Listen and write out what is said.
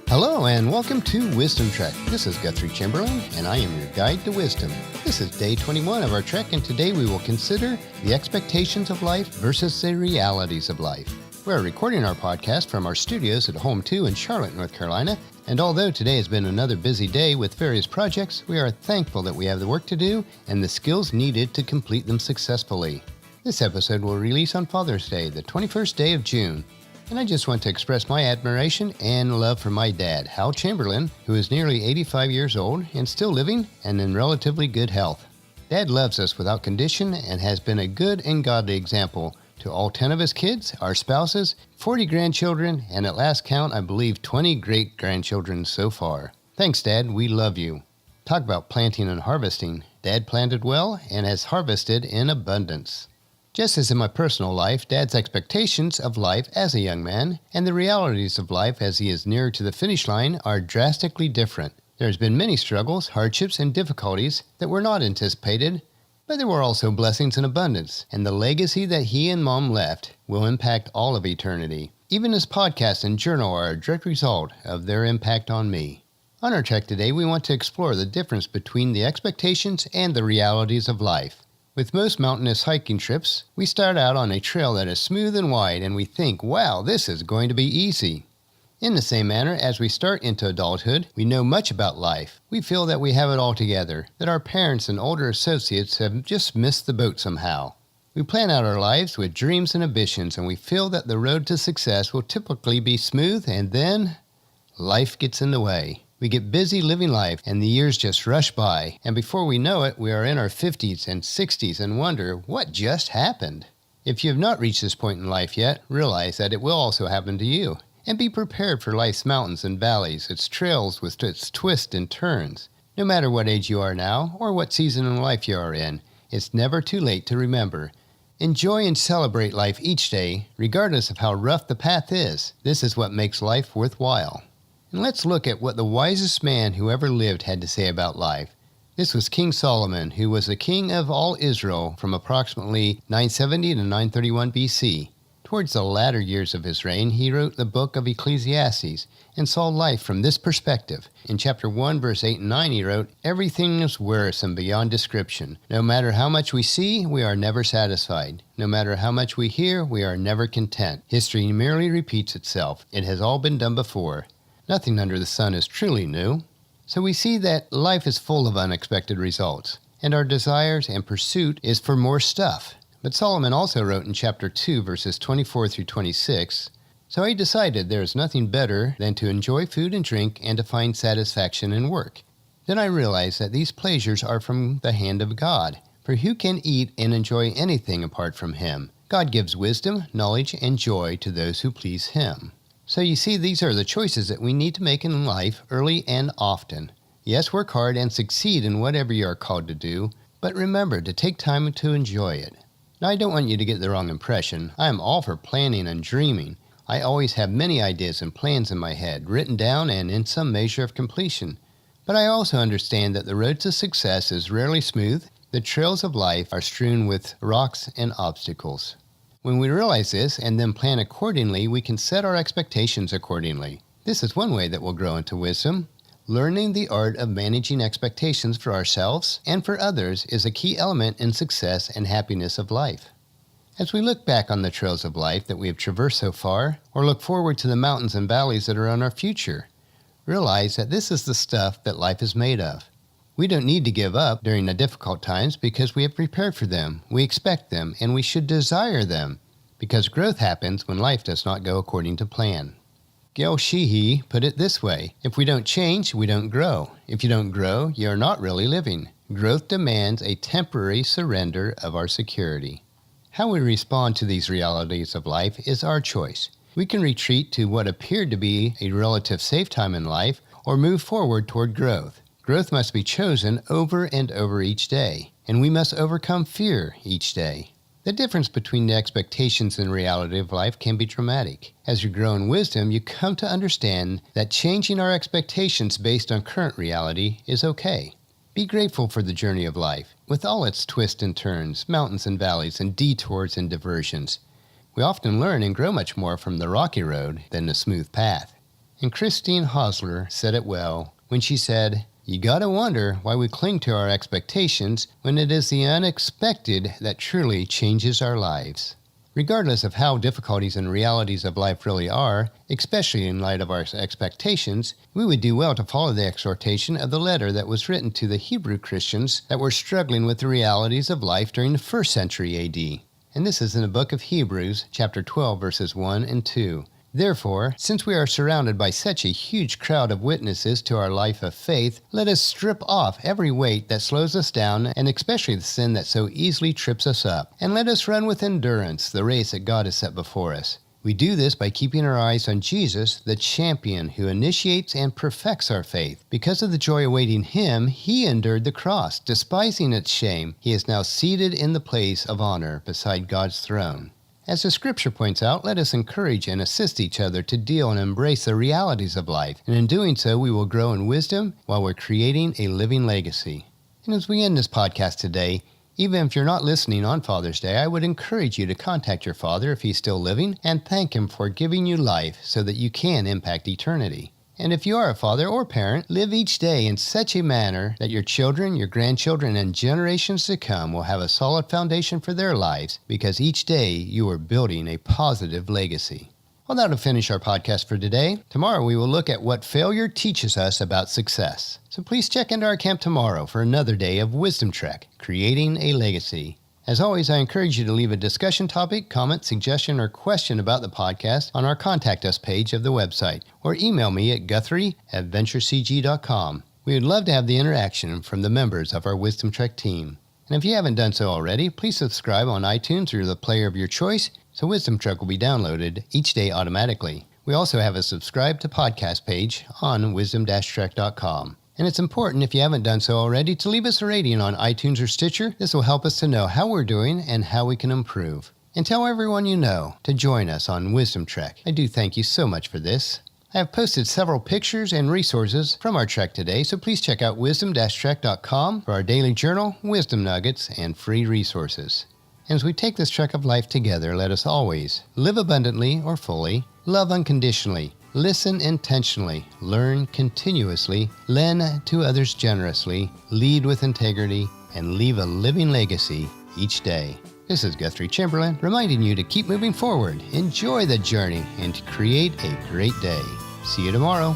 Hello and welcome to Wisdom Trek. This is Guthrie Chamberlain and I am your guide to wisdom. This is day 21 of our trek, and today we will consider the expectations of life versus the realities of life. We're recording our podcast from our studios at Home 2 in Charlotte, North Carolina, and although today has been another busy day with various projects, we are thankful that we have the work to do and the skills needed to complete them successfully. This episode will release on Father's Day, the 21st day of June. And I just want to express my admiration and love for my dad, Hal Chamberlain, who is nearly 85 years old and still living and in relatively good health. Dad loves us without condition and has been a good and godly example to all 10 of his kids, our spouses, 40 grandchildren, and at last count, I believe 20 great-grandchildren so far. Thanks, Dad. We love you. Talk about planting and harvesting. Dad planted well and has harvested in abundance. Just as in my personal life, Dad's expectations of life as a young man and the realities of life as he is nearer to the finish line are drastically different. There's been many struggles, hardships, and difficulties that were not anticipated, but there were also blessings in abundance, and the legacy that he and Mom left will impact all of eternity. Even his podcast and journal are a direct result of their impact on me. On our trek today, we want to explore the difference between the expectations and the realities of life. With most mountainous hiking trips, we start out on a trail that is smooth and wide, and we think, wow, this is going to be easy. In the same manner, as we start into adulthood, we know much about life. We feel that we have it all together, that our parents and older associates have just missed the boat somehow. We plan out our lives with dreams and ambitions, and we feel that the road to success will typically be smooth, and then life gets in the way. We get busy living life, and the years just rush by, and before we know it, we are in our 50s and 60s and wonder, what just happened? If you have not reached this point in life yet, realize that it will also happen to you, and be prepared for life's mountains and valleys, its trails with its twists and turns. No matter what age you are now, or what season in life you are in, it's never too late to remember. Enjoy and celebrate life each day, regardless of how rough the path is. This is what makes life worthwhile. And let's look at what the wisest man who ever lived had to say about life. This was King Solomon, who was the king of all Israel from approximately 970 to 931 BC. Towards the latter years of his reign, he wrote the book of Ecclesiastes and saw life from this perspective. In chapter 1, verse 8 and 9, he wrote, "Everything is wearisome beyond description. No matter how much we see, we are never satisfied. No matter how much we hear, we are never content. History merely repeats itself. It has all been done before. Nothing under the sun is truly new." So we see that life is full of unexpected results, and our desires and pursuit is for more stuff. But Solomon also wrote in chapter 2, verses 24 through 26, "So I decided there is nothing better than to enjoy food and drink and to find satisfaction in work. Then I realized that these pleasures are from the hand of God, for who can eat and enjoy anything apart from Him? God gives wisdom, knowledge, and joy to those who please Him." So you see, these are the choices that we need to make in life early and often. Yes, work hard and succeed in whatever you are called to do, but remember to take time to enjoy it. Now, I don't want you to get the wrong impression. I am all for planning and dreaming. I always have many ideas and plans in my head, written down and in some measure of completion. But I also understand that the road to success is rarely smooth. The trails of life are strewn with rocks and obstacles. When we realize this and then plan accordingly, we can set our expectations accordingly. This is one way that we'll grow into wisdom. Learning the art of managing expectations for ourselves and for others is a key element in success and happiness of life. As we look back on the trails of life that we have traversed so far, or look forward to the mountains and valleys that are on our future, realize that this is the stuff that life is made of. We don't need to give up during the difficult times because we have prepared for them, we expect them, and we should desire them, because growth happens when life does not go according to plan. Gail Sheehy put it this way: if we don't change, we don't grow. If you don't grow, you are not really living. Growth demands a temporary surrender of our security. How we respond to these realities of life is our choice. We can retreat to what appeared to be a relative safe time in life or move forward toward growth. Growth must be chosen over and over each day, and we must overcome fear each day. The difference between the expectations and reality of life can be dramatic. As you grow in wisdom, you come to understand that changing our expectations based on current reality is okay. Be grateful for the journey of life, with all its twists and turns, mountains and valleys, and detours and diversions. We often learn and grow much more from the rocky road than the smooth path. And Christine Hosler said it well when she said, "You gotta wonder why we cling to our expectations when it is the unexpected that truly changes our lives." Regardless of how difficulties and realities of life really are, especially in light of our expectations, we would do well to follow the exhortation of the letter that was written to the Hebrew Christians that were struggling with the realities of life during the 1st century AD. And this is in the book of Hebrews, chapter 12, verses 1 and 2. "Therefore, since we are surrounded by such a huge crowd of witnesses to our life of faith, let us strip off every weight that slows us down, and especially the sin that so easily trips us up. And let us run with endurance the race that God has set before us. We do this by keeping our eyes on Jesus, the champion who initiates and perfects our faith. Because of the joy awaiting him, he endured the cross, despising its shame. He is now seated in the place of honor beside God's throne." As the scripture points out, let us encourage and assist each other to deal and embrace the realities of life, and in doing so, we will grow in wisdom while we're creating a living legacy. And as we end this podcast today, even if you're not listening on Father's Day, I would encourage you to contact your father if he's still living and thank him for giving you life so that you can impact eternity. And if you are a father or parent, live each day in such a manner that your children, your grandchildren, and generations to come will have a solid foundation for their lives, because each day you are building a positive legacy. Well, that'll finish our podcast for today. Tomorrow we will look at what failure teaches us about success. So please check into our camp tomorrow for another day of Wisdom Trek, Creating a Legacy. As always, I encourage you to leave a discussion topic, comment, suggestion, or question about the podcast on our Contact Us page of the website, or email me at guthrie@venturecg.com. We would love to have the interaction from the members of our Wisdom Trek team. And if you haven't done so already, please subscribe on iTunes or the player of your choice, so Wisdom Trek will be downloaded each day automatically. We also have a subscribe to podcast page on wisdom-trek.com. And it's important, if you haven't done so already, to leave us a rating on iTunes or Stitcher. This will help us to know how we're doing and how we can improve. And tell everyone you know to join us on Wisdom Trek. I do thank you so much for this. I have posted several pictures and resources from our trek today, so please check out wisdom-trek.com for our daily journal, wisdom nuggets, and free resources. And as we take this trek of life together, let us always live abundantly or fully, love unconditionally, listen intentionally, learn continuously, lend to others generously, lead with integrity, and leave a living legacy each day. This is Guthrie Chamberlain reminding you to keep moving forward, enjoy the journey, and to create a great day. See you tomorrow.